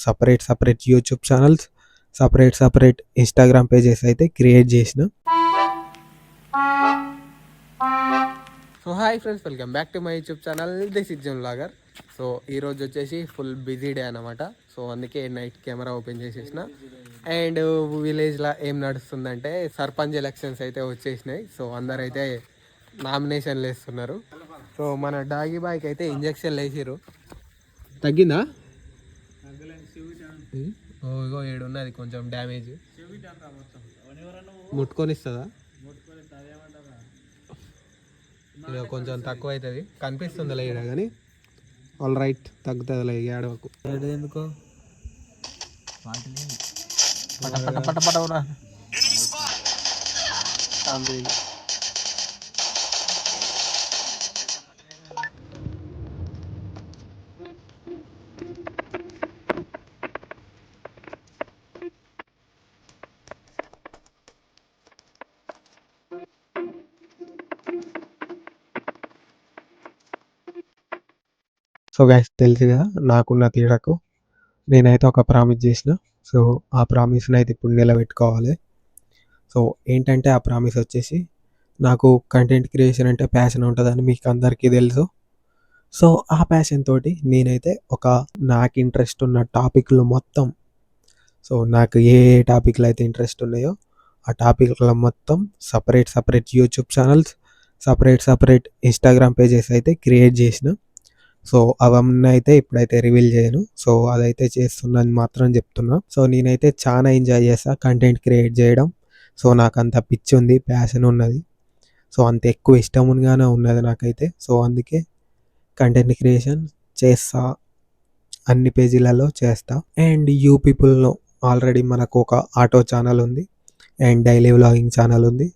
Separate YouTube channels, separate Instagram pages అయితే create చేసిన. So hi friends, welcome back to my YouTube channel this is John vlogger. So ఈరోజు వచ్చేసి full busy day అనమాట. So అందుకే night camera open చేసేసిన. And విలేజ్లో ఏం నడుస్తుందంటే sarpanch elections అయితే వచ్చేసినాయి. సో అందరైతే నామినేషన్లు వేస్తున్నారు. సో మన డాగి బాయ్కి అయితే ఇంజక్షన్లు వేసిర్రు. తగ్గిందా? ఇగో ఏడున్నది కొంచెం డ్యామేజ్. ముట్టుకొని ఇస్తుందా? ఇక కొంచెం తక్కువ అవుతుంది, కనిపిస్తుందిలే ఈడ కానీ ఆల్ రైట్, తగ్గుతుందిలే ఏడవకు. ఎందుకు పట పట పట పట సో గైస్, తెలుసు కదా నాకున్న తేడాకు. నేనైతే ఒక ప్రామిస్ చేసిన. సో ఆ ప్రామిస్ని అయితే ఇప్పుడు నిలబెట్టుకోవాలి. సో ఏంటంటే ఆ ప్రామిస్ వచ్చేసి, నాకు కంటెంట్ క్రియేషన్ అంటే ప్యాషన్ ఉంటుందని మీకు అందరికీ తెలుసు. సో ఆ ప్యాషన్ తోటి నేనైతే నాకు ఇంట్రెస్ట్ ఉన్న టాపిక్లు మొత్తం, సో నాకు ఏ టాపిక్లు అయితే ఇంట్రెస్ట్ ఉన్నాయో ఆ టాపిక్ల మొత్తం separate YouTube channels, separate Instagram pages అయితే క్రియేట్ చేసిన. సో అవన్నీ అయితే ఇప్పుడైతే రివీల్ చేయను. సో అదైతే చేస్తున్నాను మాత్రం చెప్తున్నా. సో నేనైతే చాలా ఎంజాయ్ చేస్తా కంటెంట్ క్రియేట్ చేయడం. సో నాకు అంత పిచ్చి ఉంది, ప్యాషన్ ఉన్నది. సో అంత ఎక్కువ ఇష్టంగానే ఉన్నది నాకైతే. సో అందుకే కంటెంట్ క్రియేషన్ చేస్తా, అన్ని పేజీలలో చేస్తా. అండ్ యూ పీపుల్‌లో ఆల్రెడీ మనకు ఒక ఆటో ఛానల్ ఉంది అండ్ డైలీ వ్లాగింగ్ ఛానల్ ఉంది.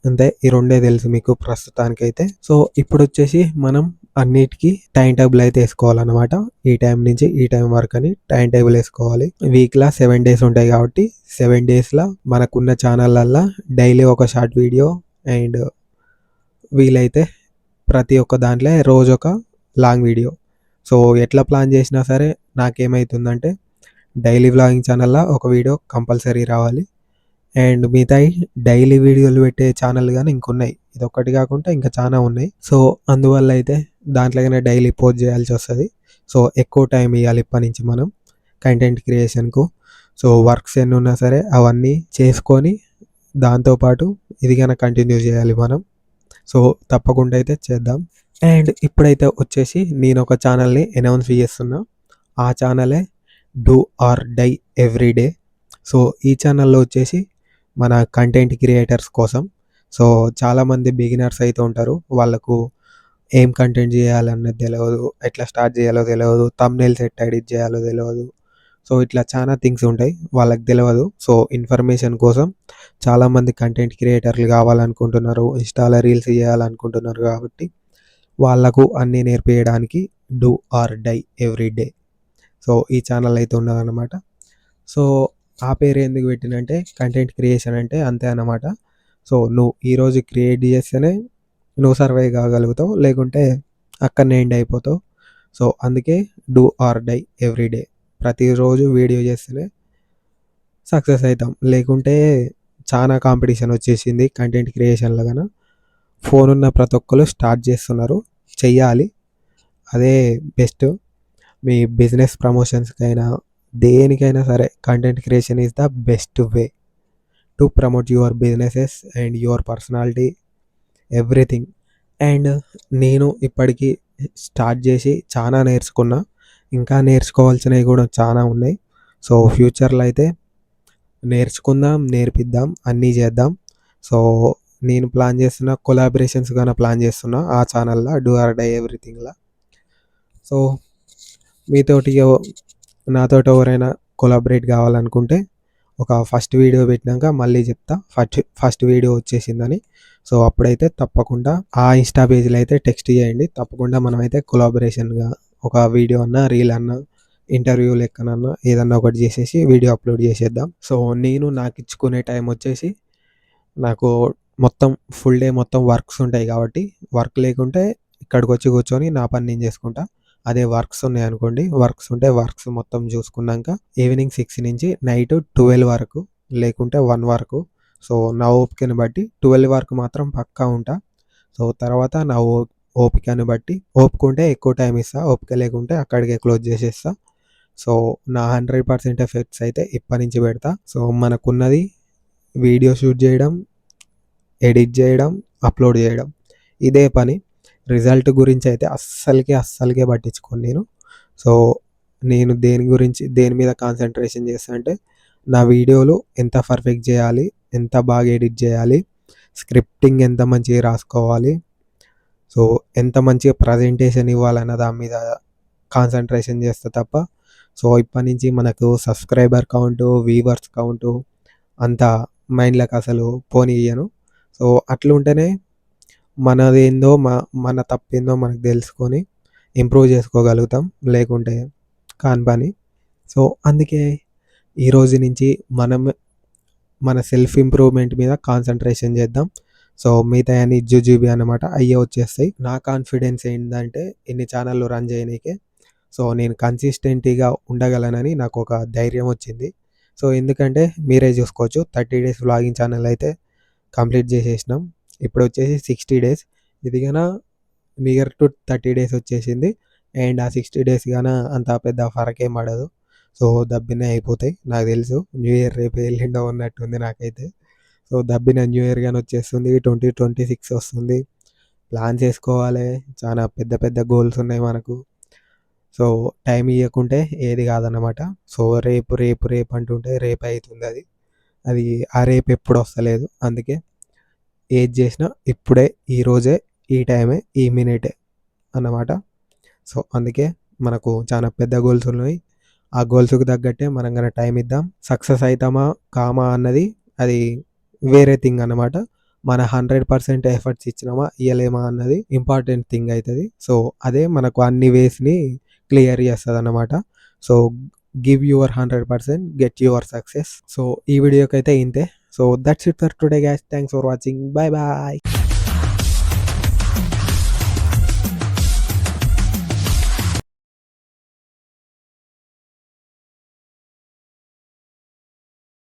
అంతే, ఈ రెండే తెలుసు మీకు ప్రస్తుతానికైతే. సో ఇప్పుడు వచ్చేసి మనం అన్నిటికీ టైం టేబుల్ అయితే వేసుకోవాలన్నమాట. ఈ టైం నుంచి ఈ టైం వరకు అని టైం టేబుల్ వేసుకోవాలి. వీక్లో 7 days ఉంటాయి కాబట్టి 7 daysలో మనకున్న ఛానళ్ళల్లో డైలీ ఒక షార్ట్ వీడియో అండ్ వీలైతే ప్రతి ఒక్క దాంట్లో రోజు ఒక లాంగ్ వీడియో. సో ఎట్లా ప్లాన్ చేసినా సరే నాకేమవుతుందంటే డైలీ వ్లాగింగ్ ఛానల్లో ఒక వీడియో కంపల్సరీ రావాలి. అండ్ మిగతాయి డైలీ వీడియోలు పెట్టే ఛానల్ కానీ ఇంకొన్నాయి, ఇది ఒక్కటి కాకుండా ఇంకా చాలా ఉన్నాయి. సో అందువల్ల అయితే దాంట్లోనే డైలీ పోస్ట్ చేయాల్సి వస్తుంది. సో ఎక్కువ టైం ఇవ్వాలి ఇప్పటి నుంచి మనం కంటెంట్ క్రియేషన్కు. సో వర్క్స్ ఎన్ని ఉన్నా సరే అవన్నీ చేసుకొని దాంతోపాటు ఇది కనుక కంటిన్యూ చేయాలి మనం. సో తప్పకుండా అయితే చేద్దాం. అండ్ ఇప్పుడైతే వచ్చేసి నేను ఒక ఛానల్ని అనౌన్స్ చేస్తున్నా. ఆ ఛానలే do or die everyday. So ఈ ఛానల్లో వచ్చేసి మన కంటెంట్ క్రియేటర్స్ కోసం. సో చాలామంది బిగినర్స్ అయితే ఉంటారు, వాళ్ళకు ఏం కంటెంట్ చేయాలన్నది తెలియదు, ఎట్లా స్టార్ట్ చేయాలో తెలియదు, థంబ్నెయిల్స్ ఎట్లా ఎడిట్ చేయాలో తెలియదు. సో ఇట్లా చాలా థింగ్స్ ఉంటాయి, వాళ్ళకి తెలియదు. సో ఇన్ఫర్మేషన్ కోసం చాలామంది కంటెంట్ క్రియేటర్లు కావాలనుకుంటున్నారు, ఇన్స్టాలో రీల్స్ చేయాలనుకుంటున్నారు. కాబట్టి వాళ్ళకు అన్నీ నేర్పించడానికి do or die everyday. So ఈ ఛానల్ అయితే ఉన్నదన్నమాట. సో ఆ పేరు ఎందుకు పెట్టినంటే కంటెంట్ క్రియేషన్ అంటే అంతే అన్నమాట. సో నువ్వు ఈరోజు క్రియేట్ చేస్తేనే నువ్వు సర్వైవ్ కాగలుగుతావు, లేకుంటే అక్కడనే ఎండ్ అయిపోతావు. సో అందుకే డూ ఆర్ డై ఎవ్రీడే. ప్రతిరోజు వీడియో చేస్తేనే సక్సెస్ అవుతాం, లేకుంటే చాలా కాంపిటీషన్ వచ్చేసింది కంటెంట్ క్రియేషన్లో. కన్నా ఫోన్ ఉన్న ప్రతి ఒక్కరు స్టార్ట్ చేస్తున్నారు, చెయ్యాలి, అదే బెస్ట్. మీ బిజినెస్ ప్రమోషన్స్కైనా దేనికైనా సరే content creation is the best way to promote your businesses and your personality, everything. And నేను ఇప్పటికీ స్టార్ట్ చేసి చాలా నేర్చుకున్నా, ఇంకా నేర్చుకోవాల్సినవి కూడా చాలా ఉన్నాయి. సో ఫ్యూచర్లో అయితే నేర్చుకుందాం, నేర్పిద్దాం, అన్నీ చేద్దాం. సో నేను ప్లాన్ చేస్తున్న కొలాబరేషన్స్ కానీ ప్లాన్ చేస్తున్నా ఆ ఛానల్లో డూ ఆర్ డై ఎవ్రీథింగ్లో. సో మీతోటి నాతోటి ఎవరైనా కొలాబరేట్ కావాలనుకుంటే ఒక ఫస్ట్ వీడియో పెట్టినాక మళ్ళీ చెప్తా ఫస్ట్ వీడియో వచ్చేసిందని. సో అప్పుడైతే తప్పకుండా ఆ ఇన్స్టా పేజ్లో అయితే టెక్స్ట్ చేయండి. తప్పకుండా మనమైతే కొలాబరేషన్గా ఒక వీడియో అన్నా, రీల్ అన్నా, ఇంటర్వ్యూ లెక్కనన్నా ఏదన్నా ఒకటి చేసేసి వీడియో అప్లోడ్ చేసేద్దాం. సో నాకు ఇచ్చుకునే టైం వచ్చేసి, నాకు మొత్తం ఫుల్ డే మొత్తం వర్క్స్ ఉంటాయి కాబట్టి వర్క్ లేకుంటే ఇక్కడికి వచ్చి కూర్చొని నా పని నేను చేసుకుంటా. అదే వర్క్స్ ఉన్నాయనుకోండి, వర్క్స్ ఉంటే వర్క్స్ మొత్తం చూసుకున్నాక ఈవినింగ్ 6 నుంచి నైట్ 12 వరకు, లేకుంటే 1 వరకు. సో నా ఓపికని బట్టి 12 వరకు మాత్రం పక్కా ఉంటా. సో తర్వాత నా ఓపికని బట్టి, ఓపిక ఉంటే ఎక్కువ టైం ఇస్తా, ఓపిక లేకుంటే అక్కడికే క్లోజ్ చేసేస్తా. సో నా 100% ఎఫెక్ట్స్ అయితే ఇప్పటి నుంచి పెడతా. సో మనకున్నది వీడియో షూట్ చేయడం, ఎడిట్ చేయడం, అప్లోడ్ చేయడం, ఇదే పని. రిజల్ట్ గురించి అయితే అస్సలకే పట్టించుకోను నేను. సో నేను దేని మీద కాన్సంట్రేషన్ చేస్తా అంటే, నా వీడియోలు ఎంత పర్ఫెక్ట్ చేయాలి, ఎంత బాగా ఎడిట్ చేయాలి, స్క్రిప్టింగ్ ఎంత మంచిగా రాసుకోవాలి, సో ఎంత మంచిగా ప్రజెంటేషన్ ఇవ్వాలన్న దాని మీద కాన్సంట్రేషన్ చేస్తా తప్ప, సో ఇప్పటి నుంచి మనకు సబ్స్క్రైబర్ కౌంటు, వ్యూవర్స్ కౌంటు అంత మైండ్లోకి అసలు పోనీయను. సో అట్లుంటేనే మనదేందో మన తప్పేందో మనకు తెలుసుకొని ఇంప్రూవ్ చేసుకోగలుగుతాం, లేకుంటే కాని పని. సో అందుకే ఈరోజు నుంచి మన సెల్ఫ్ ఇంప్రూవ్మెంట్ మీద కాన్సంట్రేషన్ చేద్దాం. సో మిగతా అన్ని జుజుబి అనమాట, అయ్యే వచ్చేస్తాయి. నా కాన్ఫిడెన్స్ ఏంటంటే ఇన్ని ఛానళ్ళు రన్ చేయనీకే, సో నేను కన్సిస్టెంట్గా ఉండగలనని నాకు ఒక ధైర్యం వచ్చింది. సో ఎందుకంటే మీరే చూసుకోవచ్చు, 30 డేస్ వ్లాగింగ్ ఛానల్ అయితే కంప్లీట్ చేసేసినాం. ఇప్పుడు వచ్చేసి 60 డేస్, ఇది గాన నియర్ టు 30 డేస్ వచ్చేసింది. అండ్ ఆ 60 డేస్ గాన అంత పెద్ద ఫరక్ ఏం పడదు. సో దబ్బినే అయిపోతాయి నాకు తెలుసు. న్యూ ఇయర్ రేపు ఎల్లుండో ఉన్నట్టుంది నాకైతే. సో దబ్బిన న్యూ ఇయర్ కానీ వచ్చేస్తుంది, 2026 వస్తుంది. ప్లాన్ చేసుకోవాలి, చాలా పెద్ద పెద్ద గోల్స్ ఉన్నాయి మనకు. సో టైం ఇవ్వకుంటే ఏది కాదన్నమాట. సో రేపు అంటుంటే రేపు అవుతుంది అది. అది ఆ రేపు ఎప్పుడు వస్తలేదు. అందుకే ఏది చేసినా ఇప్పుడే, ఈరోజే, ఈ టైమే, ఈ మినిటే అన్నమాట. సో అందుకే మనకు చాలా పెద్ద గోల్స్ ఉన్నాయి. ఆ గోల్స్కి తగ్గట్టే మనం కన్నా టైం ఇద్దాం. సక్సెస్ అవుతామా కామా అన్నది అది వేరే థింగ్ అన్నమాట. మన 100% ఎఫర్ట్స్ ఇచ్చినామా ఇవ్వలేమా అన్నది ఇంపార్టెంట్ థింగ్ అవుతుంది. సో అదే మనకు అన్ని వేస్ని క్లియర్ చేస్తుంది అన్నమాట. So give your 100%, get your success. So ఈ వీడియోకి అయితే ఇంతే. So that's it for today guys. Thanks for watching. Bye bye.